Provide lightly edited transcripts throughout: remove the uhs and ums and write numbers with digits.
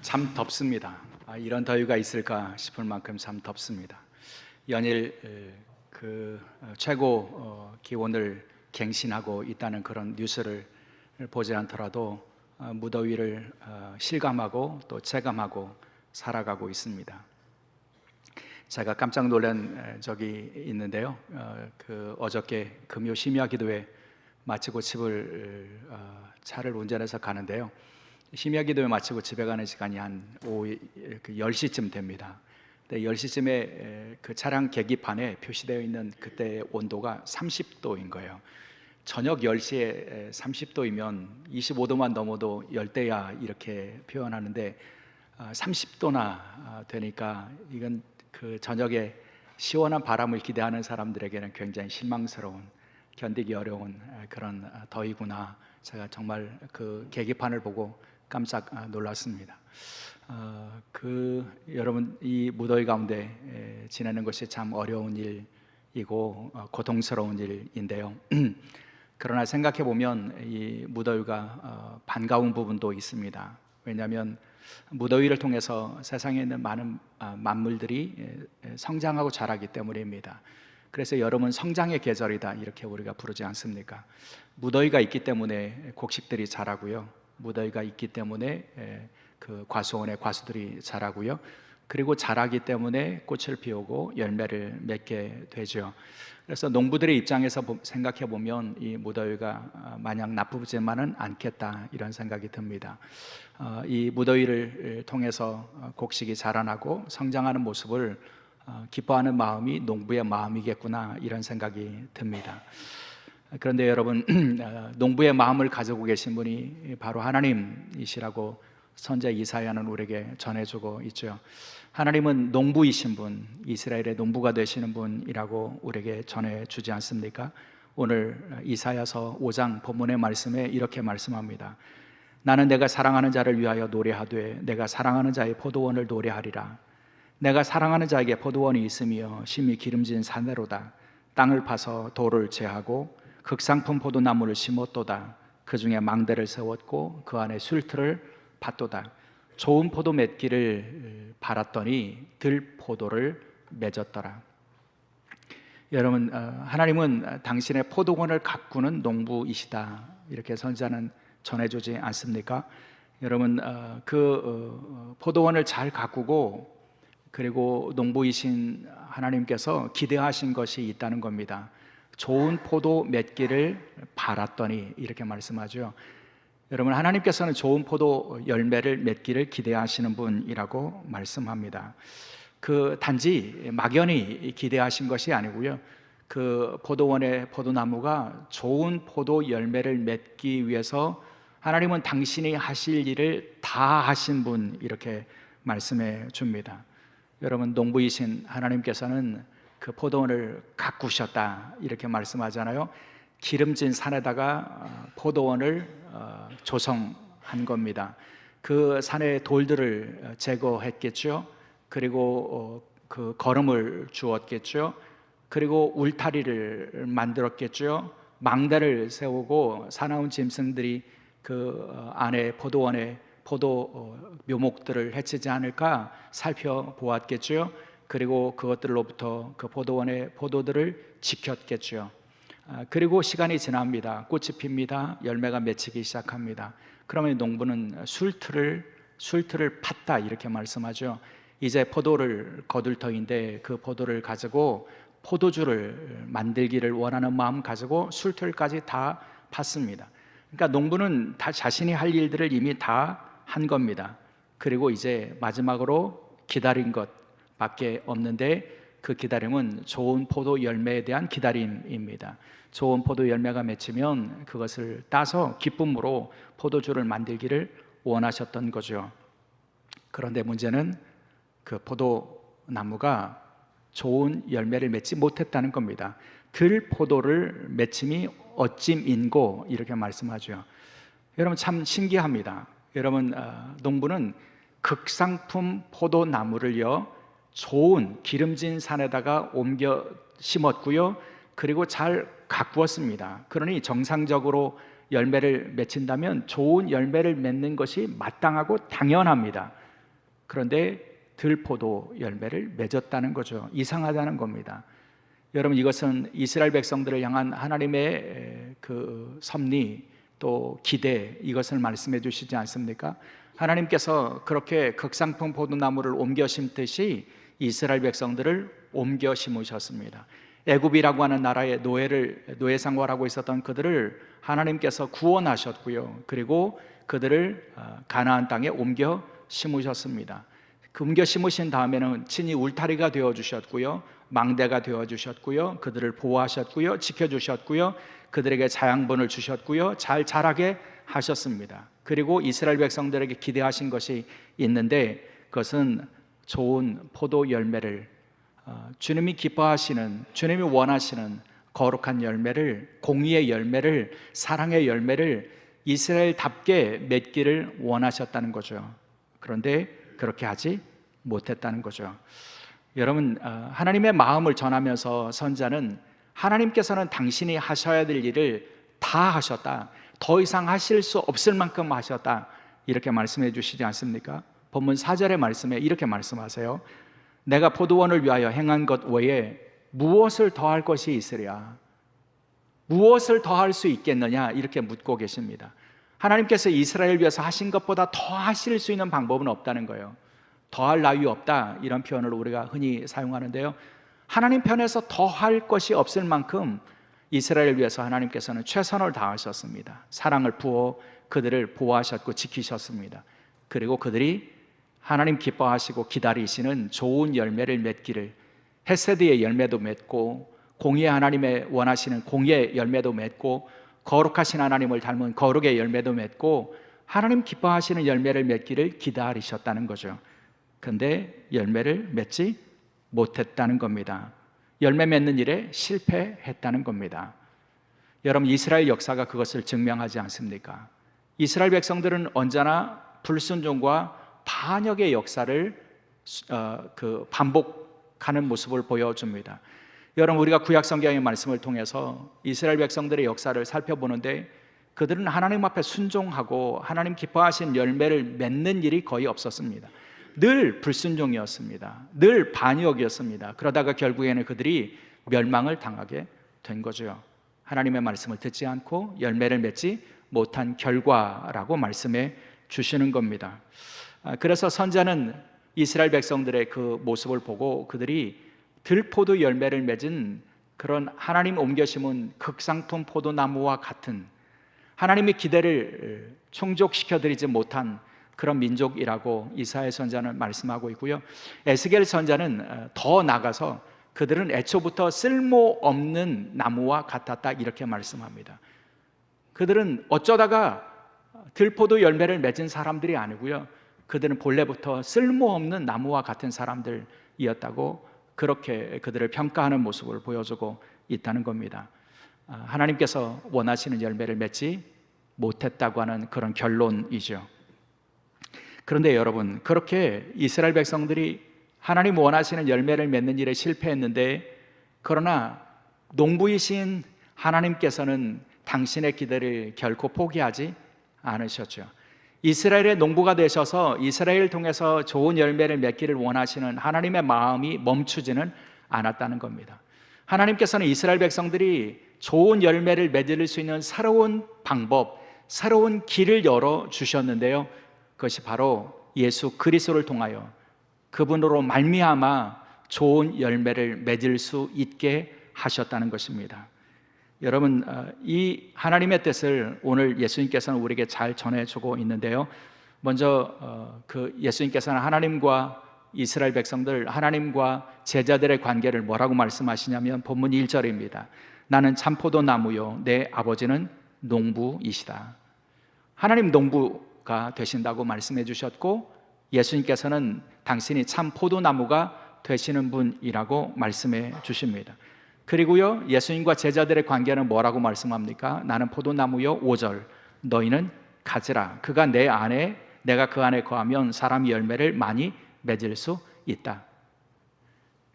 참 덥습니다. 이런 더위가 있을까 싶을 만큼 참 덥습니다. 연일 최고 기온을 갱신하고 있다는 그런 뉴스를 보지 않더라도 무더위를 실감하고 또 체감하고 살아가고 있습니다. 제가 깜짝 놀란 적이 있는데요. 어저께 금요 심야 기도회 마치고 차를 운전해서 가는데요. 심야 기도회 마치고 집에 가는 시간이 한 오후 10시쯤 됩니다. 10시쯤에 그 차량 계기판에 표시되어 있는 그때 온도가 30도인 거예요. 저녁 10시에 30도이면 25도만 넘어도 열대야 이렇게 표현하는데 30도나 되니까 이건 그 저녁에 시원한 바람을 기대하는 사람들에게는 굉장히 실망스러운, 견디기 어려운 그런 더위구나. 제가 정말 그 계기판을 보고 깜짝 놀랐습니다. 여러분, 이 무더위 가운데 지내는 것이 참 어려운 일이고 고통스러운 일인데요. 그러나 생각해 보면 이 무더위가 반가운 부분도 있습니다. 왜냐하면 무더위를 통해서 세상에 있는 많은 만물들이 성장하고 자라기 때문입니다. 그래서 여름은 성장의 계절이다 이렇게 우리가 부르지 않습니까? 무더위가 있기 때문에 곡식들이 자라고요. 무더위가 있기 때문에 그 과수원의 과수들이 자라고요. 그리고 자라기 때문에 꽃을 피우고 열매를 맺게 되죠. 그래서 농부들의 입장에서 생각해 보면 이 무더위가 마냥 나쁘지만은 않겠다 이런 생각이 듭니다. 이 무더위를 통해서 곡식이 자라나고 성장하는 모습을 기뻐하는 마음이 농부의 마음이겠구나 이런 생각이 듭니다. 그런데 여러분, 농부의 마음을 가지고 계신 분이 바로 하나님이시라고 선지자 이사야는 우리에게 전해주고 있죠. 하나님은 농부이신 분, 이스라엘의 농부가 되시는 분이라고 우리에게 전해주지 않습니까? 오늘 이사야서 5장 본문의 말씀에 이렇게 말씀합니다. 나는 내가 사랑하는 자를 위하여 노래하되 내가 사랑하는 자의 포도원을 노래하리라. 내가 사랑하는 자에게 포도원이 있으며 심히 기름진 산대로다. 땅을 파서 돌을 제하고 극상품 포도나무를 심었도다. 그 중에 망대를 세웠고 그 안에 술틀을 팠도다. 좋은 포도 맺기를 바랐더니 들포도를 맺었더라. 여러분, 하나님은 당신의 포도원을 가꾸는 농부이시다 이렇게 선지자는 전해주지 않습니까? 여러분, 포도원을 잘 가꾸고 그리고 농부이신 하나님께서 기대하신 것이 있다는 겁니다. 좋은 포도 맺기를 바랐더니 이렇게 말씀하죠. 여러분, 하나님께서는 좋은 포도 열매를 맺기를 기대하시는 분이라고 말씀합니다. 단지 막연히 기대하신 것이 아니고요. 그 포도원의 포도나무가 좋은 포도 열매를 맺기 위해서 하나님은 당신이 하실 일을 다 하신 분 이렇게 말씀해 줍니다. 여러분, 농부이신 하나님께서는 그 포도원을 가꾸셨다 이렇게 말씀하잖아요. 기름진 산에다가 포도원을 조성한 겁니다. 그 산의 돌들을 제거했겠죠. 그리고 그 거름을 주었겠죠. 그리고 울타리를 만들었겠죠. 망대를 세우고 사나운 짐승들이 그 안에 포도원에 포도 묘목들을 해치지 않을까 살펴보았겠죠. 그리고 그것들로부터 그 포도원의 포도들을 지켰겠죠. 그리고 시간이 지납니다. 꽃이 핍니다. 열매가 맺히기 시작합니다. 그러면 농부는 술틀을 팠다 이렇게 말씀하죠. 이제 포도를 거둘 터인데 그 포도를 가지고 포도주를 만들기를 원하는 마음 가지고 술틀까지 다 팠습니다. 그러니까 농부는 다 자신이 할 일들을 이미 다 한 겁니다. 그리고 이제 마지막으로 기다린 것밖에 없는데 그 기다림은 좋은 포도 열매에 대한 기다림입니다. 좋은 포도 열매가 맺히면 그것을 따서 기쁨으로 포도주를 만들기를 원하셨던 거죠. 그런데 문제는 그 포도나무가 좋은 열매를 맺지 못했다는 겁니다. 들포도를 맺힘이 어찜인고 이렇게 말씀하죠. 여러분, 참 신기합니다. 여러분, 농부는 극상품 포도나무를요 좋은 기름진 산에다가 옮겨 심었고요. 그리고 잘 가꾸었습니다. 그러니 정상적으로 열매를 맺힌다면 좋은 열매를 맺는 것이 마땅하고 당연합니다. 그런데 들포도 열매를 맺었다는 거죠. 이상하다는 겁니다. 여러분, 이것은 이스라엘 백성들을 향한 하나님의 그 섭리 또 기대, 이것을 말씀해 주시지 않습니까? 하나님께서 그렇게 극상품 포도나무를 옮겨 심듯이 이스라엘 백성들을 옮겨 심으셨습니다. 애굽이라고 하는 나라의 노예 생활하고 있었던 그들을 하나님께서 구원하셨고요. 그리고 그들을 가나안 땅에 옮겨 심으셨습니다. 그 옮겨 심으신 다음에는 친히 울타리가 되어 주셨고요, 망대가 되어 주셨고요, 그들을 보호하셨고요, 지켜주셨고요, 그들에게 자양분을 주셨고요, 잘 자라게 하셨습니다. 그리고 이스라엘 백성들에게 기대하신 것이 있는데, 그것은 좋은 포도 열매를, 주님이 기뻐하시는, 주님이 원하시는 거룩한 열매를, 공의의 열매를, 사랑의 열매를 이스라엘답게 맺기를 원하셨다는 거죠. 그런데 그렇게 하지 못했다는 거죠. 여러분, 하나님의 마음을 전하면서 선지자는 하나님께서는 당신이 하셔야 될 일을 다 하셨다, 더 이상 하실 수 없을 만큼 하셨다, 이렇게 말씀해 주시지 않습니까? 본문 4절의 말씀에 이렇게 말씀하세요. 내가 포도원을 위하여 행한 것 외에 무엇을 더할 것이 있으랴? 무엇을 더할 수 있겠느냐? 이렇게 묻고 계십니다. 하나님께서 이스라엘 위해서 하신 것보다 더 하실 수 있는 방법은 없다는 거예요. 더할 나위 없다, 이런 표현을 우리가 흔히 사용하는데요, 하나님 편에서 더할 것이 없을 만큼 이스라엘 위해서 하나님께서는 최선을 다하셨습니다. 사랑을 부어 그들을 보호하셨고 지키셨습니다. 그리고 그들이 하나님 기뻐하시고 기다리시는 좋은 열매를 맺기를, 헤세드의 열매도 맺고 공의의 하나님의 원하시는 공의의 열매도 맺고 거룩하신 하나님을 닮은 거룩의 열매도 맺고 하나님 기뻐하시는 열매를 맺기를 기다리셨다는 거죠. 그런데 열매를 맺지 못했다는 겁니다. 열매 맺는 일에 실패했다는 겁니다. 여러분, 이스라엘 역사가 그것을 증명하지 않습니까? 이스라엘 백성들은 언제나 불순종과 반역의 역사를 반복하는 모습을 보여줍니다. 여러분, 우리가 구약 성경의 말씀을 통해서 이스라엘 백성들의 역사를 살펴보는데, 그들은 하나님 앞에 순종하고 하나님 기뻐하신 열매를 맺는 일이 거의 없었습니다. 늘 불순종이었습니다. 늘 반역이었습니다. 그러다가 결국에는 그들이 멸망을 당하게 된 거죠. 하나님의 말씀을 듣지 않고 열매를 맺지 못한 결과라고 말씀해 주시는 겁니다. 그래서 선지자는 이스라엘 백성들의 그 모습을 보고 그들이 들포도 열매를 맺은 그런 하나님 옮겨 심은 극상품 포도나무와 같은, 하나님의 기대를 충족시켜 드리지 못한 그런 민족이라고 이사야 선지자는 말씀하고 있고요, 에스겔 선지자는 더 나가서 그들은 애초부터 쓸모없는 나무와 같았다, 이렇게 말씀합니다. 그들은 어쩌다가 들포도 열매를 맺은 사람들이 아니고요, 그들은 본래부터 쓸모없는 나무와 같은 사람들이었다고 그렇게 그들을 평가하는 모습을 보여주고 있다는 겁니다. 하나님께서 원하시는 열매를 맺지 못했다고 하는 그런 결론이죠. 그런데 여러분, 그렇게 이스라엘 백성들이 하나님 원하시는 열매를 맺는 일에 실패했는데, 그러나 농부이신 하나님께서는 당신의 기대를 결코 포기하지 않으셨죠. 이스라엘의 농부가 되셔서 이스라엘을 통해서 좋은 열매를 맺기를 원하시는 하나님의 마음이 멈추지는 않았다는 겁니다. 하나님께서는 이스라엘 백성들이 좋은 열매를 맺을 수 있는 새로운 방법, 새로운 길을 열어주셨는데요, 그것이 바로 예수 그리스도를 통하여 그분으로 말미암아 좋은 열매를 맺을 수 있게 하셨다는 것입니다. 여러분, 이 하나님의 뜻을 오늘 예수님께서는 우리에게 잘 전해주고 있는데요, 먼저 그 예수님께서는 하나님과 이스라엘 백성들, 하나님과 제자들의 관계를 뭐라고 말씀하시냐면 본문 1절입니다. 나는 참포도나무요 내 아버지는 농부이시다. 하나님 농부가 되신다고 말씀해 주셨고, 예수님께서는 당신이 참 포도나무가 되시는 분이라고 말씀해 주십니다. 그리고요, 예수님과 제자들의 관계는 뭐라고 말씀합니까? 나는 포도나무요 5절 너희는 가지라. 그가 내 안에, 내가 그 안에 거하면 사람이 열매를 많이 맺을 수 있다.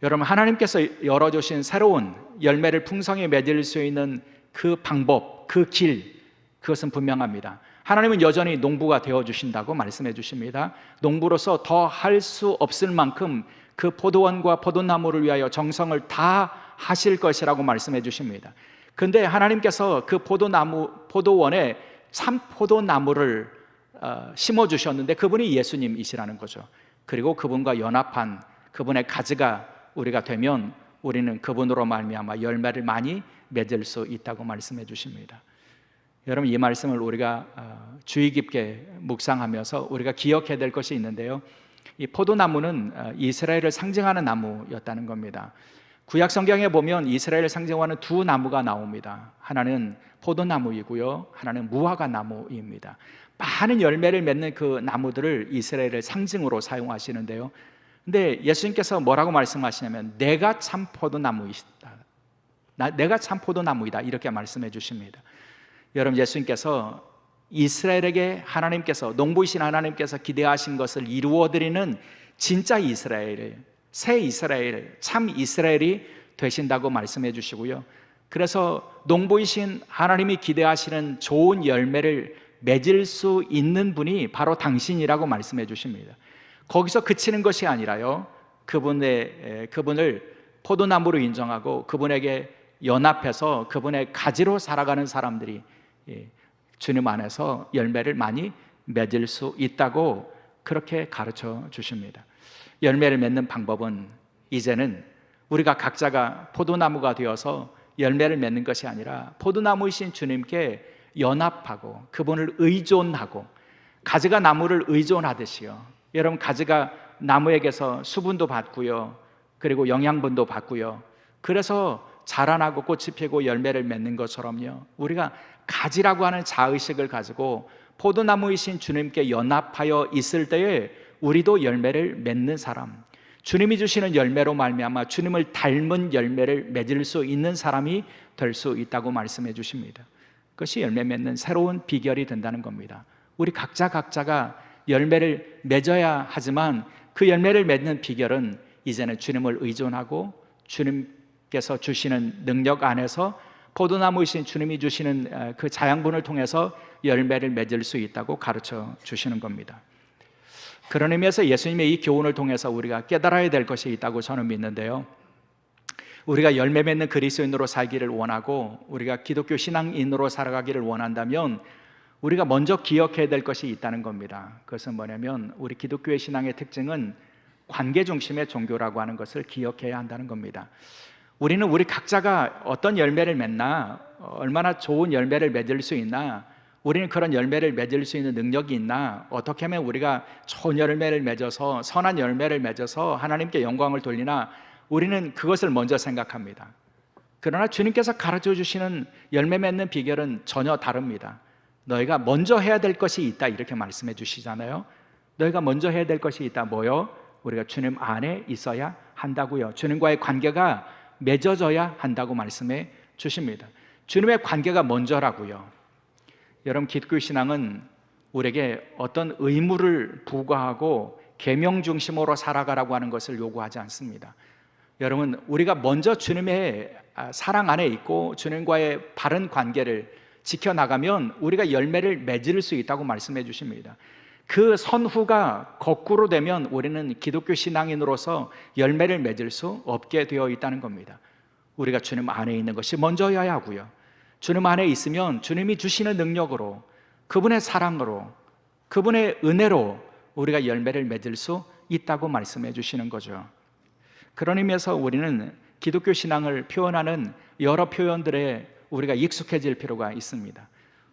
여러분, 하나님께서 열어주신 새로운 열매를 풍성히 맺을 수 있는 그 방법, 그 길, 그것은 분명합니다. 하나님은 여전히 농부가 되어주신다고 말씀해 주십니다. 농부로서 더 할 수 없을 만큼 그 포도원과 포도나무를 위하여 정성을 다 하실 것이라고 말씀해 주십니다. 근데 하나님께서 그 포도원에 참 포도나무를 심어주셨는데 그분이 예수님이시라는 거죠. 그리고 그분과 연합한 그분의 가지가 우리가 되면 우리는 그분으로 말미암아 열매를 많이 맺을 수 있다고 말씀해 주십니다. 여러분, 이 말씀을 우리가 주의 깊게 묵상하면서 우리가 기억해야 될 것이 있는데요, 이 포도나무는 이스라엘을 상징하는 나무였다는 겁니다. 구약 성경에 보면 이스라엘을 상징하는 두 나무가 나옵니다. 하나는 포도나무이고요, 하나는 무화과 나무입니다. 많은 열매를 맺는 그 나무들을 이스라엘을 상징으로 사용하시는데요, 근데 예수님께서 뭐라고 말씀하시냐면 내가 참 포도나무이시다, 내가 참 포도나무이다, 이렇게 말씀해 주십니다. 여러분, 예수님께서 이스라엘에게 하나님께서, 농부이신 하나님께서 기대하신 것을 이루어드리는 진짜 이스라엘, 새 이스라엘, 참 이스라엘이 되신다고 말씀해 주시고요, 그래서 농부이신 하나님이 기대하시는 좋은 열매를 맺을 수 있는 분이 바로 당신이라고 말씀해 주십니다. 거기서 그치는 것이 아니라요, 그분을 포도나무로 인정하고 그분에게 연합해서 그분의 가지로 살아가는 사람들이 주님 안에서 열매를 많이 맺을 수 있다고 그렇게 가르쳐 주십니다. 열매를 맺는 방법은 이제는 우리가 각자가 포도나무가 되어서 열매를 맺는 것이 아니라 포도나무이신 주님께 연합하고 그분을 의존하고, 가지가 나무를 의존하듯이요, 여러분, 가지가 나무에게서 수분도 받고요, 그리고 영양분도 받고요, 그래서 자라나고 꽃이 피고 열매를 맺는 것처럼요, 우리가 가지라고 하는 자의식을 가지고 포도나무이신 주님께 연합하여 있을 때에 우리도 열매를 맺는 사람, 주님이 주시는 열매로 말미암아 주님을 닮은 열매를 맺을 수 있는 사람이 될 수 있다고 말씀해 주십니다. 그것이 열매 맺는 새로운 비결이 된다는 겁니다. 우리 각자가 열매를 맺어야 하지만 그 열매를 맺는 비결은 이제는 주님을 의존하고 주님께서 주시는 능력 안에서 포도나무이신 주님이 주시는 그 자양분을 통해서 열매를 맺을 수 있다고 가르쳐 주시는 겁니다. 그런 의미에서 예수님의 이 교훈을 통해서 우리가 깨달아야 될 것이 있다고 저는 믿는데요, 우리가 열매 맺는 그리스도인으로 살기를 원하고 우리가 기독교 신앙인으로 살아가기를 원한다면 우리가 먼저 기억해야 될 것이 있다는 겁니다. 그것은 뭐냐면 우리 기독교의 신앙의 특징은 관계 중심의 종교라고 하는 것을 기억해야 한다는 겁니다. 우리는 우리 각자가 어떤 열매를 맺나, 얼마나 좋은 열매를 맺을 수 있나, 우리는 그런 열매를 맺을 수 있는 능력이 있나, 어떻게 하면 우리가 좋은 열매를 맺어서, 선한 열매를 맺어서 하나님께 영광을 돌리나, 우리는 그것을 먼저 생각합니다. 그러나 주님께서 가르쳐 주시는 열매 맺는 비결은 전혀 다릅니다. 너희가 먼저 해야 될 것이 있다, 이렇게 말씀해 주시잖아요. 너희가 먼저 해야 될 것이 있다. 뭐요? 우리가 주님 안에 있어야 한다고요. 주님과의 관계가 맺어져야 한다고 말씀해 주십니다. 주님의 관계가 먼저라고요. 여러분, 기독교 신앙은 우리에게 어떤 의무를 부과하고 계명 중심으로 살아가라고 하는 것을 요구하지 않습니다. 여러분, 우리가 먼저 주님의 사랑 안에 있고 주님과의 바른 관계를 지켜나가면 우리가 열매를 맺을 수 있다고 말씀해 주십니다. 그 선후가 거꾸로 되면 우리는 기독교 신앙인으로서 열매를 맺을 수 없게 되어 있다는 겁니다. 우리가 주님 안에 있는 것이 먼저여야 하고요, 주님 안에 있으면 주님이 주시는 능력으로, 그분의 사랑으로, 그분의 은혜로 우리가 열매를 맺을 수 있다고 말씀해 주시는 거죠. 그런 의미에서 우리는 기독교 신앙을 표현하는 여러 표현들에 우리가 익숙해질 필요가 있습니다.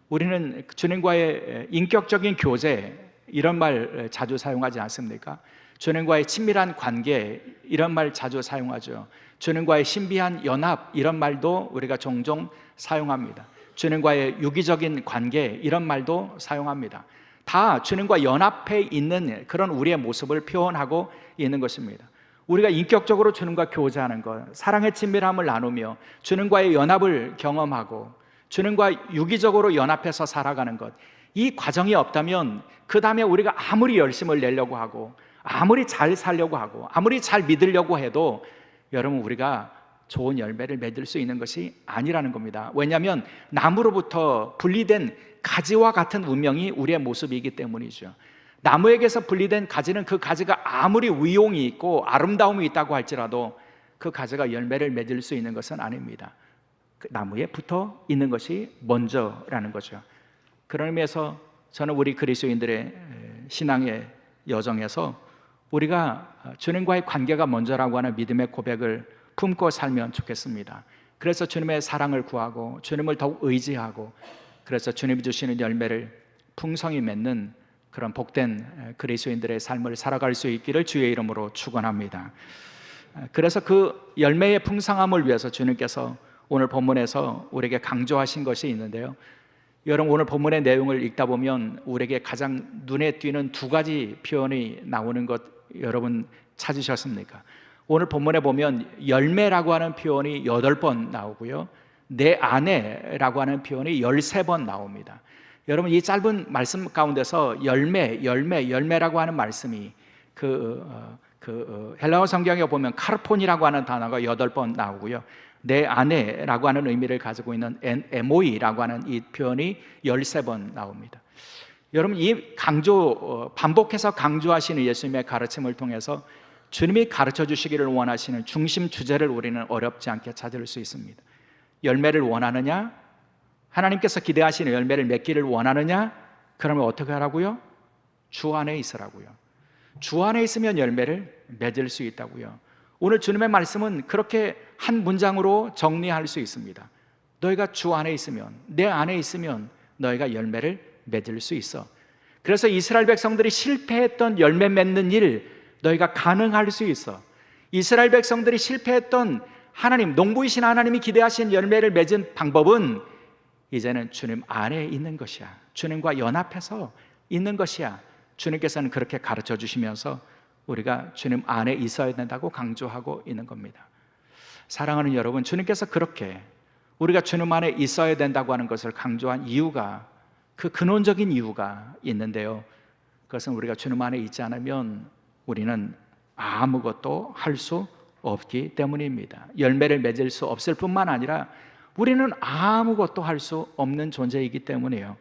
우리는 주님과의 인격적인 교제, 이런 말 자주 사용하지 않습니까? 주님과의 친밀한 관계, 이런 말 자주 사용하죠. 주님과의 신비한 연합, 이런 말도 우리가 종종 사용합니다. 주님과의 유기적인 관계, 이런 말도 사용합니다. 다 주님과 연합해 있는 그런 우리의 모습을 표현하고 있는 것입니다. 우리가 인격적으로 주님과 교제하는 것, 사랑의 친밀함을 나누며 주님과의 연합을 경험하고 주님과 유기적으로 연합해서 살아가는 것, 이 과정이 없다면 그 다음에 우리가 아무리 열심을 내려고 하고 아무리 잘 살려고 하고 아무리 잘 믿으려고 해도 여러분, 우리가 좋은 열매를 맺을 수 있는 것이 아니라는 겁니다. 왜냐하면 나무로부터 분리된 가지와 같은 운명이 우리의 모습이기 때문이죠. 나무에게서 분리된 가지는 그 가지가 아무리 위용이 있고 아름다움이 있다고 할지라도 그 가지가 열매를 맺을 수 있는 것은 아닙니다. 그 나무에 붙어 있는 것이 먼저라는 거죠. 그런 의미에서 저는 우리 그리스도인들의 신앙의 여정에서 우리가 주님과의 관계가 먼저라고 하는 믿음의 고백을 품고 살면 좋겠습니다. 그래서 주님의 사랑을 구하고 주님을 더욱 의지하고, 그래서 주님이 주시는 열매를 풍성히 맺는 그런 복된 그리스도인들의 삶을 살아갈 수 있기를 주의 이름으로 축원합니다. 그래서 그 열매의 풍성함을 위해서 주님께서 오늘 본문에서 우리에게 강조하신 것이 있는데요. 여러분, 오늘 본문의 내용을 읽다 보면 우리에게 가장 눈에 띄는 두 가지 표현이 나오는 것 여러분 찾으셨습니까? 오늘 본문에 보면 열매라고 하는 표현이 8번 나오고요, 내 안에라고 하는 표현이 13번 나옵니다. 여러분, 이 짧은 말씀 가운데서 열매라고 하는 말씀이 헬라어 성경에 보면 카르폰이라고 하는 단어가 8번 나오고요, 내 안에라고 하는 의미를 가지고 있는 에모이라고 하는 이 표현이 13번 나옵니다. 여러분, 이 반복해서 강조하시는 예수님의 가르침을 통해서 주님이 가르쳐 주시기를 원하시는 중심 주제를 우리는 어렵지 않게 찾을 수 있습니다. 열매를 원하느냐? 하나님께서 기대하시는 열매를 맺기를 원하느냐? 그러면 어떻게 하라고요? 주 안에 있으라고요. 주 안에 있으면 열매를 맺을 수 있다고요. 오늘 주님의 말씀은 그렇게 한 문장으로 정리할 수 있습니다. 너희가 주 안에 있으면, 내 안에 있으면 너희가 열매를 맺을 수 있어. 그래서 이스라엘 백성들이 실패했던 열매 맺는 일 너희가 가능할 수 있어. 이스라엘 백성들이 실패했던 하나님, 농부이신 하나님이 기대하신 열매를 맺은 방법은 이제는 주님 안에 있는 것이야. 주님과 연합해서 있는 것이야. 주님께서는 그렇게 가르쳐 주시면서 우리가 주님 안에 있어야 된다고 강조하고 있는 겁니다. 사랑하는 여러분, 주님께서 그렇게 우리가 주님 안에 있어야 된다고 하는 것을 강조한 이유가, 그 근원적인 이유가 있는데요, 그것은 우리가 주님 안에 있지 않으면 우리는 아무것도 할 수 없기 때문입니다. 열매를 맺을 수 없을 뿐만 아니라 우리는 아무것도 할 수 없는 존재이기 때문이에요.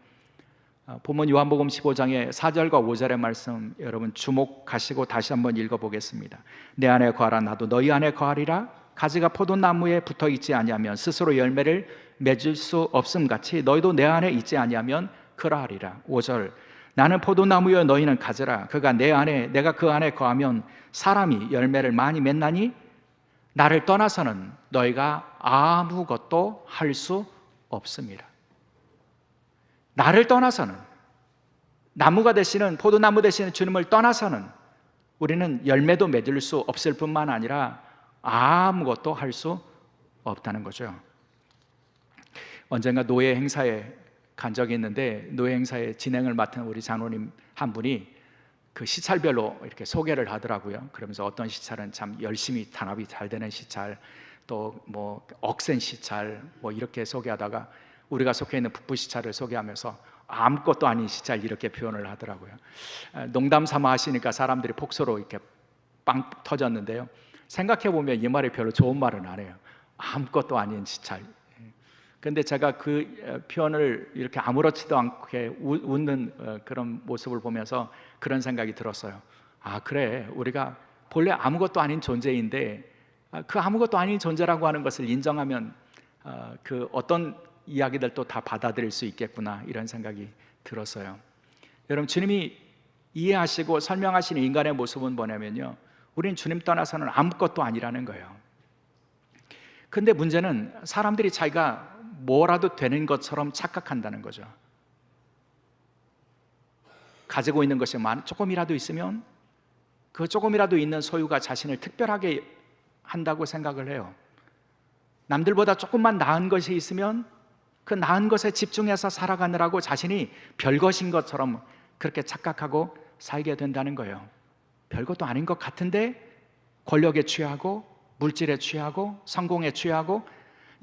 본문 요한복음 15장의 4절과 5절의 말씀 여러분 주목하시고 다시 한번 읽어보겠습니다. 내 안에 거하라, 나도 너희 안에 거하리라. 가지가 포도나무에 붙어 있지 아니하면 스스로 열매를 맺을 수 없음 같이 너희도 내 안에 있지 아니하면 그러하리라. 5절, 나는 포도나무여 너희는 가지라. 그가 내 안에, 내가 그 안에 거하면 사람이 열매를 많이 맺나니 나를 떠나서는 너희가 아무것도 할 수 없습니다. 나를 떠나서는, 나무가 되시는, 포도나무 되시는 주님을 떠나서는 우리는 열매도 맺을 수 없을 뿐만 아니라 아무것도 할 수 없다는 거죠. 언젠가 노예 행사에 간 적이 있는데, 노예 행사의 진행을 맡은 우리 장로님 한 분이 그 시찰별로 이렇게 소개를 하더라고요. 그러면서 어떤 시찰은 참 열심히 단합이 잘 되는 시찰, 또 뭐 억센 시찰, 뭐 이렇게 소개하다가 우리가 속해 있는 북부 시찰을 소개하면서 아무것도 아닌 시찰 이렇게 표현을 하더라고요. 농담 삼아 하시니까 사람들이 폭소로 이렇게 빵 터졌는데요, 생각해 보면 이 말이 별로 좋은 말은 아니에요. 아무것도 아닌 시찰. 근데 제가 그 표현을 이렇게 아무렇지도 않게 웃는 그런 모습을 보면서 그런 생각이 들었어요. 아, 그래, 우리가 본래 아무것도 아닌 존재인데 그 아무것도 아닌 존재라고 하는 것을 인정하면 그 어떤 이야기들도 다 받아들일 수 있겠구나, 이런 생각이 들었어요. 여러분, 주님이 이해하시고 설명하시는 인간의 모습은 뭐냐면요, 우리는 주님 떠나서는 아무것도 아니라는 거예요. 근데 문제는 사람들이 자기가 뭐라도 되는 것처럼 착각한다는 거죠. 가지고 있는 것이 조금이라도 있으면 그 조금이라도 있는 소유가 자신을 특별하게 한다고 생각을 해요. 남들보다 조금만 나은 것이 있으면 그 나은 것에 집중해서 살아가느라고 자신이 별것인 것처럼 그렇게 착각하고 살게 된다는 거예요. 별것도 아닌 것 같은데 권력에 취하고 물질에 취하고 성공에 취하고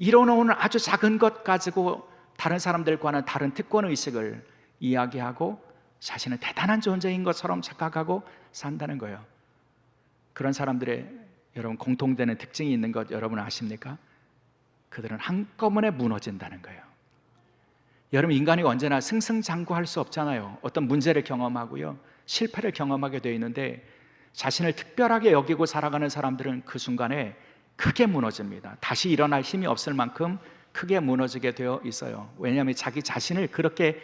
이뤄놓은 아주 작은 것 가지고 다른 사람들과는 다른 특권의식을 이야기하고 자신은 대단한 존재인 것처럼 착각하고 산다는 거예요. 그런 사람들의 여러분 공통되는 특징이 있는 것 여러분 아십니까? 그들은 한꺼번에 무너진다는 거예요. 여러분 인간이 언제나 승승장구할 수 없잖아요. 어떤 문제를 경험하고요, 실패를 경험하게 되어 있는데 자신을 특별하게 여기고 살아가는 사람들은 그 순간에 크게 무너집니다. 다시 일어날 힘이 없을 만큼 크게 무너지게 되어 있어요. 왜냐하면 자기 자신을 그렇게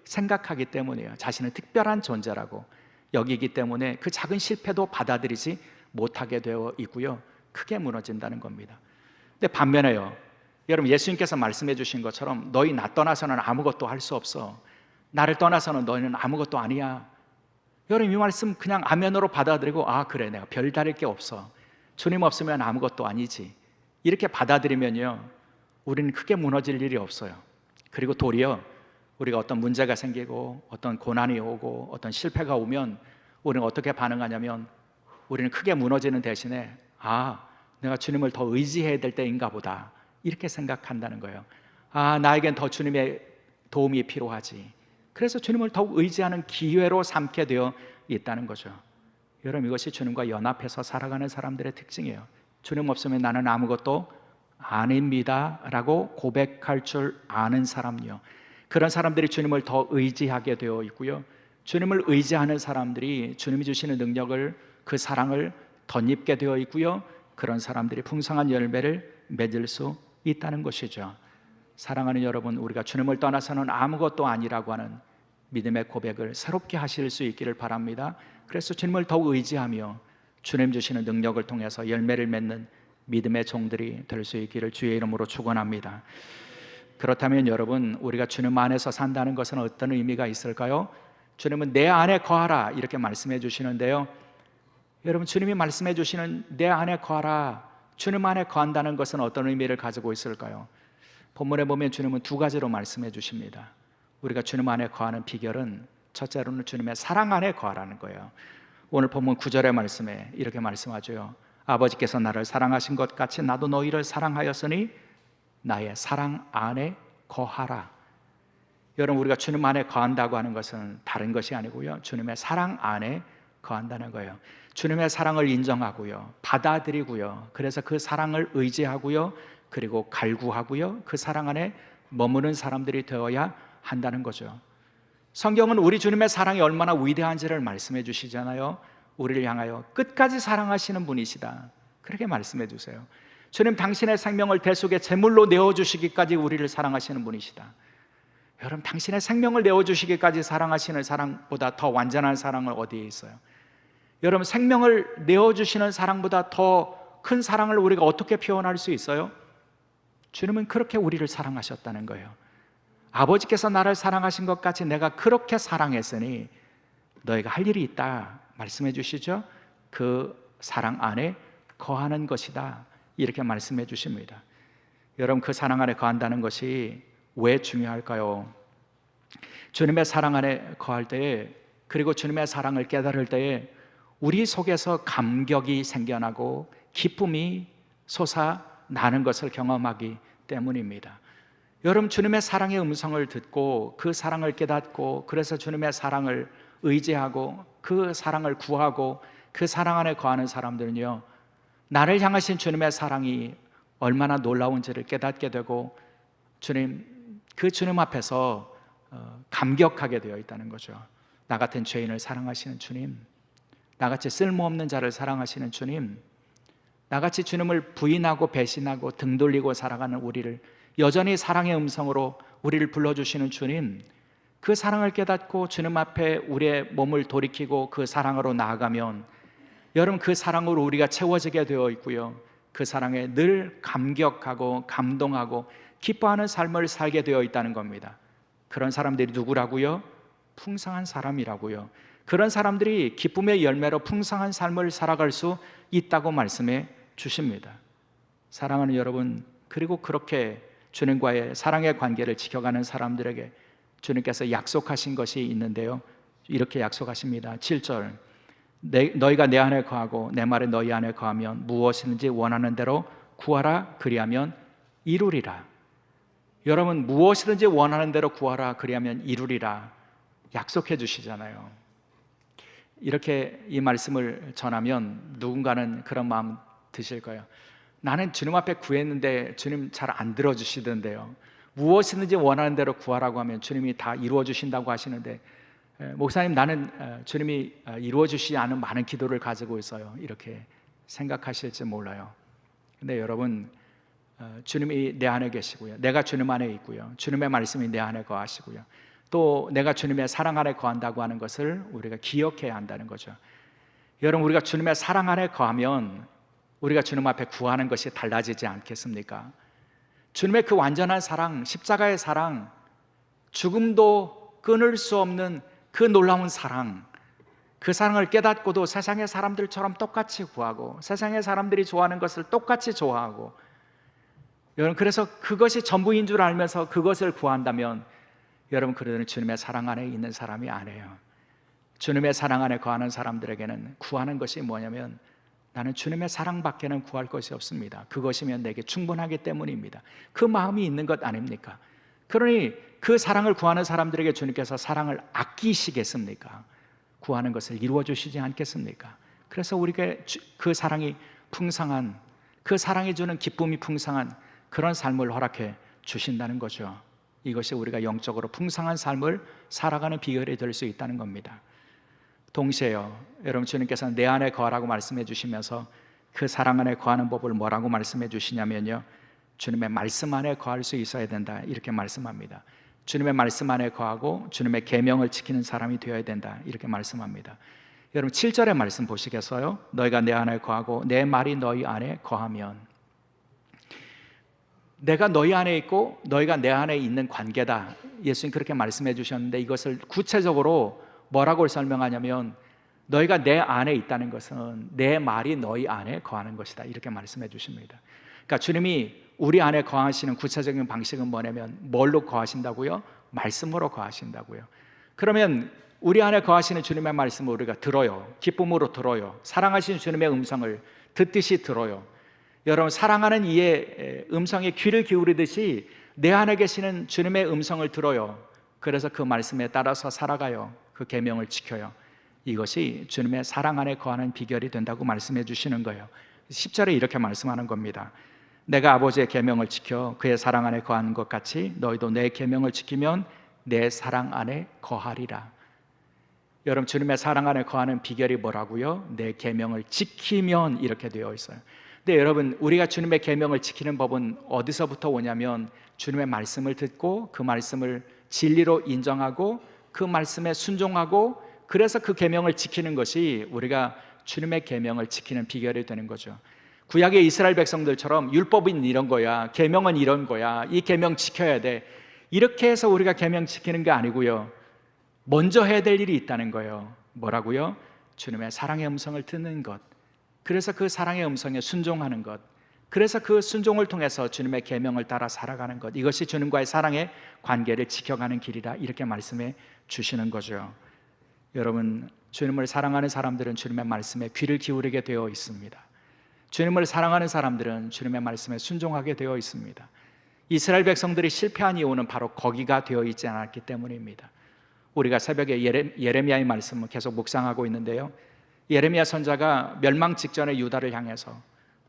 생각하기 때문이에요. 자신은 특별한 존재라고 여기기 때문에 그 작은 실패도 받아들이지 못하게 되어 있고요, 크게 무너진다는 겁니다. 근데 반면에요, 여러분 예수님께서 말씀해 주신 것처럼 너희 나 떠나서는 아무것도 할 수 없어, 나를 떠나서는 너희는 아무것도 아니야. 여러분 이 말씀 그냥 아멘으로 받아들이고, 아 그래 내가 별다를 게 없어, 주님 없으면 아무것도 아니지, 이렇게 받아들이면요 우리는 크게 무너질 일이 없어요. 그리고 도리어 우리가 어떤 문제가 생기고 어떤 고난이 오고 어떤 실패가 오면 우리는 어떻게 반응하냐면, 우리는 크게 무너지는 대신에 아 내가 주님을 더 의지해야 될 때인가 보다, 이렇게 생각한다는 거예요. 아 나에겐 더 주님의 도움이 필요하지, 그래서 주님을 더욱 의지하는 기회로 삼게 되어 있다는 거죠. 여러분 이것이 주님과 연합해서 살아가는 사람들의 특징이에요. 주님 없으면 나는 아무것도 아닙니다 라고 고백할 줄 아는 사람이요, 그런 사람들이 주님을 더 의지하게 되어 있고요, 주님을 의지하는 사람들이 주님이 주시는 능력을, 그 사랑을 덧입게 되어 있고요, 그런 사람들이 풍성한 열매를 맺을 수 있다는 것이죠. 사랑하는 여러분, 우리가 주님을 떠나서는 아무것도 아니라고 하는 믿음의 고백을 새롭게 하실 수 있기를 바랍니다. 그래서 주님을 더욱 의지하며 주님 주시는 능력을 통해서 열매를 맺는 믿음의 종들이 될 수 있기를 주의 이름으로 축원합니다. 그렇다면 여러분, 우리가 주님 안에서 산다는 것은 어떤 의미가 있을까요? 주님은 내 안에 거하라 이렇게 말씀해 주시는데요, 여러분 주님이 말씀해 주시는 내 안에 거하라, 주님 안에 거한다는 것은 어떤 의미를 가지고 있을까요? 본문에 보면 주님은 두 가지로 말씀해 주십니다. 우리가 주님 안에 거하는 비결은 첫째로는 주님의 사랑 안에 거하라는 거예요. 오늘 본문 9절의 말씀에 이렇게 말씀하죠. 아버지께서 나를 사랑하신 것 같이 나도 너희를 사랑하였으니 나의 사랑 안에 거하라. 여러분 우리가 주님 안에 거한다고 하는 것은 다른 것이 아니고요, 주님의 사랑 안에 거한다는 거예요. 주님의 사랑을 인정하고요, 받아들이고요, 그래서 그 사랑을 의지하고요, 그리고 갈구하고요, 그 사랑 안에 머무는 사람들이 되어야 한다는 거죠. 성경은 우리 주님의 사랑이 얼마나 위대한지를 말씀해 주시잖아요. 우리를 향하여 끝까지 사랑하시는 분이시다, 그렇게 말씀해 주세요. 주님 당신의 생명을 대속의 제물로 내어주시기까지 우리를 사랑하시는 분이시다. 여러분 당신의 생명을 내어주시기까지 사랑하시는 사랑보다 더 완전한 사랑은 어디에 있어요? 여러분 생명을 내어주시는 사랑보다 더 큰 사랑을 우리가 어떻게 표현할 수 있어요? 주님은 그렇게 우리를 사랑하셨다는 거예요. 아버지께서 나를 사랑하신 것 같이 내가 그렇게 사랑했으니 너희가 할 일이 있다 말씀해 주시죠. 그 사랑 안에 거하는 것이다, 이렇게 말씀해 주십니다. 여러분 그 사랑 안에 거한다는 것이 왜 중요할까요? 주님의 사랑 안에 거할 때에, 그리고 주님의 사랑을 깨달을 때에 우리 속에서 감격이 생겨나고 기쁨이 솟아나는 것을 경험하기 때문입니다. 여러분 주님의 사랑의 음성을 듣고 그 사랑을 깨닫고, 그래서 주님의 사랑을 의지하고 그 사랑을 구하고 그 사랑 안에 거하는 사람들은요, 나를 향하신 주님의 사랑이 얼마나 놀라운지를 깨닫게 되고 그 주님 앞에서 감격하게 되어 있다는 거죠. 나 같은 죄인을 사랑하시는 주님, 나같이 쓸모없는 자를 사랑하시는 주님, 나같이 주님을 부인하고 배신하고 등 돌리고 살아가는 우리를 여전히 사랑의 음성으로 우리를 불러주시는 주님, 그 사랑을 깨닫고 주님 앞에 우리의 몸을 돌이키고 그 사랑으로 나아가면 여러분 그 사랑으로 우리가 채워지게 되어 있고요, 그 사랑에 늘 감격하고 감동하고 기뻐하는 삶을 살게 되어 있다는 겁니다. 그런 사람들이 누구라고요? 풍성한 사람이라고요. 그런 사람들이 기쁨의 열매로 풍성한 삶을 살아갈 수 있다고 말씀해 주십니다. 사랑하는 여러분, 그리고 그렇게 주님과의 사랑의 관계를 지켜가는 사람들에게 주님께서 약속하신 것이 있는데요, 이렇게 약속하십니다. 7절, 너희가 내 안에 거하고 내 말이 너희 안에 거하면 무엇이든지 원하는 대로 구하라, 그리하면 이루리라. 여러분 무엇이든지 원하는 대로 구하라, 그리하면 이루리라 약속해 주시잖아요. 이렇게 이 말씀을 전하면 누군가는 그런 마음 드실 거예요. 나는 주님 앞에 구했는데 주님 잘 안 들어주시던데요. 무엇이든지 원하는 대로 구하라고 하면 주님이 다 이루어 주신다고 하시는데, 목사님 나는 주님이 이루어 주시지 않은 많은 기도를 가지고 있어요, 이렇게 생각하실지 몰라요. 근데 여러분, 주님이 내 안에 계시고요, 내가 주님 안에 있고요, 주님의 말씀이 내 안에 거하시고요, 또 내가 주님의 사랑 안에 거한다고 하는 것을 우리가 기억해야 한다는 거죠. 여러분, 우리가 주님의 사랑 안에 거하면 우리가 주님 앞에 구하는 것이 달라지지 않겠습니까? 주님의 그 완전한 사랑, 십자가의 사랑, 죽음도 끊을 수 없는 그 놀라운 사랑, 그 사랑을 깨닫고도 세상의 사람들처럼 똑같이 구하고 세상의 사람들이 좋아하는 것을 똑같이 좋아하고, 여러분, 그래서 그것이 전부인 줄 알면서 그것을 구한다면 여러분, 그들은 주님의 사랑 안에 있는 사람이 아니에요. 주님의 사랑 안에 거하는 사람들에게는 구하는 것이 뭐냐면, 나는 주님의 사랑밖에는 구할 것이 없습니다. 그것이면 내게 충분하기 때문입니다. 그 마음이 있는 것 아닙니까? 그러니 그 사랑을 구하는 사람들에게 주님께서 사랑을 아끼시겠습니까? 구하는 것을 이루어 주시지 않겠습니까? 그래서 우리에게 그 사랑이 풍성한, 그 사랑이 주는 기쁨이 풍성한 그런 삶을 허락해 주신다는 거죠. 이것이 우리가 영적으로 풍성한 삶을 살아가는 비결이 될 수 있다는 겁니다. 동시에요, 여러분, 주님께서는 내 안에 거하라고 말씀해 주시면서 그 사랑 안에 거하는 법을 뭐라고 말씀해 주시냐면요, 주님의 말씀 안에 거할 수 있어야 된다, 이렇게 말씀합니다. 주님의 말씀 안에 거하고 주님의 계명을 지키는 사람이 되어야 된다, 이렇게 말씀합니다. 여러분, 7절의 말씀 보시겠어요? 너희가 내 안에 거하고 내 말이 너희 안에 거하면, 내가 너희 안에 있고 너희가 내 안에 있는 관계다, 예수님 그렇게 말씀해 주셨는데, 이것을 구체적으로 뭐라고 설명하냐면, 너희가 내 안에 있다는 것은 내 말이 너희 안에 거하는 것이다, 이렇게 말씀해 주십니다. 그러니까 주님이 우리 안에 거하시는 구체적인 방식은 뭐냐면, 뭘로 거하신다고요? 말씀으로 거하신다고요. 그러면 우리 안에 거하시는 주님의 말씀을 우리가 들어요. 기쁨으로 들어요. 사랑하시는 주님의 음성을 듣듯이 들어요. 여러분, 사랑하는 이의 음성에 귀를 기울이듯이 내 안에 계시는 주님의 음성을 들어요. 그래서 그 말씀에 따라서 살아가요. 그 계명을 지켜요. 이것이 주님의 사랑 안에 거하는 비결이 된다고 말씀해 주시는 거예요. 10절에 이렇게 말씀하는 겁니다. 내가 아버지의 계명을 지켜 그의 사랑 안에 거하는 것 같이 너희도 내 계명을 지키면 내 사랑 안에 거하리라. 여러분, 주님의 사랑 안에 거하는 비결이 뭐라고요? 내 계명을 지키면, 이렇게 되어 있어요. 근데 여러분, 우리가 주님의 계명을 지키는 법은 어디서부터 오냐면, 주님의 말씀을 듣고 그 말씀을 진리로 인정하고 그 말씀에 순종하고, 그래서 그 계명을 지키는 것이 우리가 주님의 계명을 지키는 비결이 되는 거죠. 구약의 이스라엘 백성들처럼 율법은 이런 거야, 계명은 이런 거야, 이 계명 지켜야 돼, 이렇게 해서 우리가 계명 지키는 게 아니고요, 먼저 해야 될 일이 있다는 거예요. 뭐라고요? 주님의 사랑의 음성을 듣는 것, 그래서 그 사랑의 음성에 순종하는 것, 그래서 그 순종을 통해서 주님의 계명을 따라 살아가는 것, 이것이 주님과의 사랑의 관계를 지켜가는 길이라, 이렇게 말씀해 주시는 거죠. 여러분, 주님을 사랑하는 사람들은 주님의 말씀에 귀를 기울이게 되어 있습니다. 주님을 사랑하는 사람들은 주님의 말씀에 순종하게 되어 있습니다. 이스라엘 백성들이 실패한 이유는 바로 거기가 되어 있지 않았기 때문입니다. 우리가 새벽에 예레미야의 말씀을 계속 묵상하고 있는데요, 예레미야 선지자가 멸망 직전의 유다를 향해서,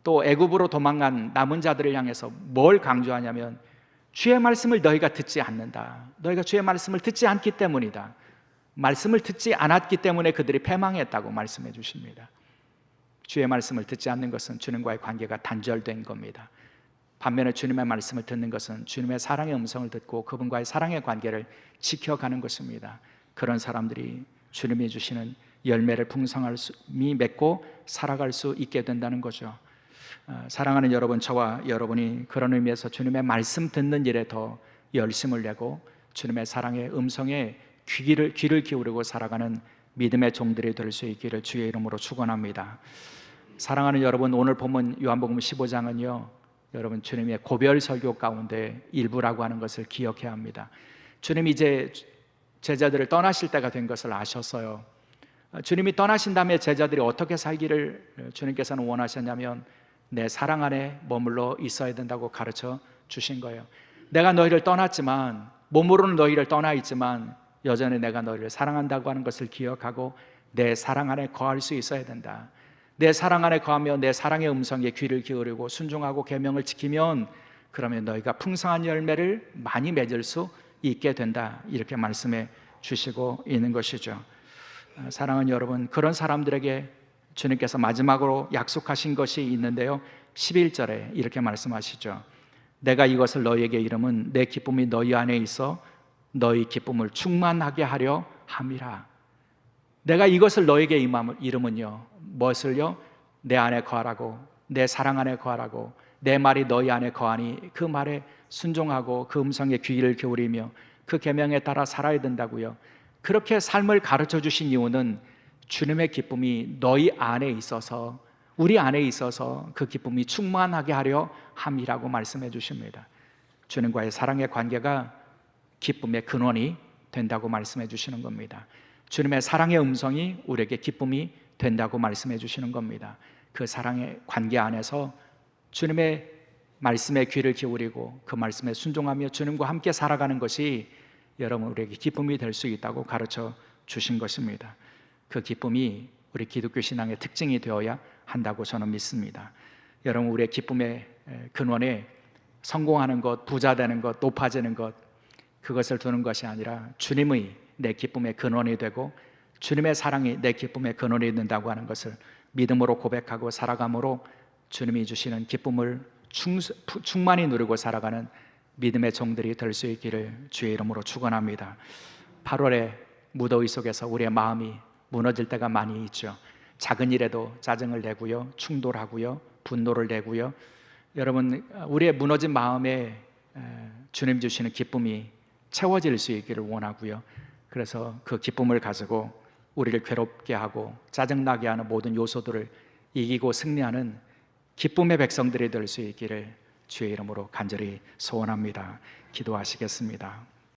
또 애굽으로 도망간 남은 자들을 향해서 뭘 강조하냐면, 주의 말씀을 너희가 듣지 않는다, 너희가 주의 말씀을 듣지 않기 때문이다, 말씀을 듣지 않았기 때문에 그들이 패망했다고 말씀해 주십니다. 주의 말씀을 듣지 않는 것은 주님과의 관계가 단절된 겁니다. 반면에 주님의 말씀을 듣는 것은 주님의 사랑의 음성을 듣고 그분과의 사랑의 관계를 지켜가는 것입니다. 그런 사람들이 주님이 주시는 열매를 풍성히 맺고 살아갈 수 있게 된다는 거죠. 사랑하는 여러분, 저와 여러분이 그런 의미에서 주님의 말씀 듣는 일에 더 열심을 내고 주님의 사랑의 음성에 귀를 기울이고 살아가는 믿음의 종들이 될 수 있기를 주의 이름으로 축원합니다. 사랑하는 여러분, 오늘 본문 요한복음 15장은요, 여러분, 주님의 고별 설교 가운데 일부라고 하는 것을 기억해야 합니다. 주님이 이제 제자들을 떠나실 때가 된 것을 아셨어요. 주님이 떠나신 다음에 제자들이 어떻게 살기를 주님께서는 원하셨냐면, 내 사랑 안에 머물러 있어야 된다고 가르쳐 주신 거예요. 내가 너희를 떠났지만, 몸으로는 너희를 떠나 있지만 여전히 내가 너희를 사랑한다고 하는 것을 기억하고 내 사랑 안에 거할 수 있어야 된다. 내 사랑 안에 거하며 내 사랑의 음성에 귀를 기울이고 순종하고 계명을 지키면 그러면 너희가 풍성한 열매를 많이 맺을 수 있게 된다. 이렇게 말씀해 주시고 있는 것이죠. 사랑하는 여러분, 그런 사람들에게 주님께서 마지막으로 약속하신 것이 있는데요, 11절에 이렇게 말씀하시죠. 내가 이것을 너희에게 이름은 내 기쁨이 너희 안에 있어 너희 기쁨을 충만하게 하려 함이라. 내가 이것을 너희에게 이름은요, 무엇을요? 내 안에 거하라고, 내 사랑 안에 거하라고, 내 말이 너희 안에 거하니 그 말에 순종하고 그 음성에 귀를 기울이며 그 계명에 따라 살아야 된다고요. 그렇게 삶을 가르쳐 주신 이유는 주님의 기쁨이 너희 안에 있어서, 우리 안에 있어서 그 기쁨이 충만하게 하려 함이라고 말씀해 주십니다. 주님과의 사랑의 관계가 기쁨의 근원이 된다고 말씀해 주시는 겁니다. 주님의 사랑의 음성이 우리에게 기쁨이 된다고 말씀해 주시는 겁니다. 그 사랑의 관계 안에서 주님의 말씀에 귀를 기울이고 그 말씀에 순종하며 주님과 함께 살아가는 것이 여러분 우리에게 기쁨이 될 수 있다고 가르쳐 주신 것입니다. 그 기쁨이 우리 기독교 신앙의 특징이 되어야 한다고 저는 믿습니다. 여러분, 우리의 기쁨의 근원에 성공하는 것, 부자 되는 것, 높아지는 것, 그것을 두는 것이 아니라 주님의 내 기쁨의 근원이 되고 주님의 사랑이 내 기쁨의 근원이 된다고 하는 것을 믿음으로 고백하고 살아감으로 주님이 주시는 기쁨을 충만히 누리고 살아가는 믿음의 종들이 될 수 있기를 주의 이름으로 축원합니다. 8월에 무더위 속에서 우리의 마음이 무너질 때가 많이 있죠. 작은 일에도 짜증을 내고요, 충돌하고요, 분노를 내고요. 여러분, 우리의 무너진 마음에 주님 주시는 기쁨이 채워질 수 있기를 원하고요. 그래서 그 기쁨을 가지고 우리를 괴롭게 하고 짜증나게 하는 모든 요소들을 이기고 승리하는 기쁨의 백성들이 될 수 있기를 주의 이름으로 간절히 소원합니다. 기도하시겠습니다.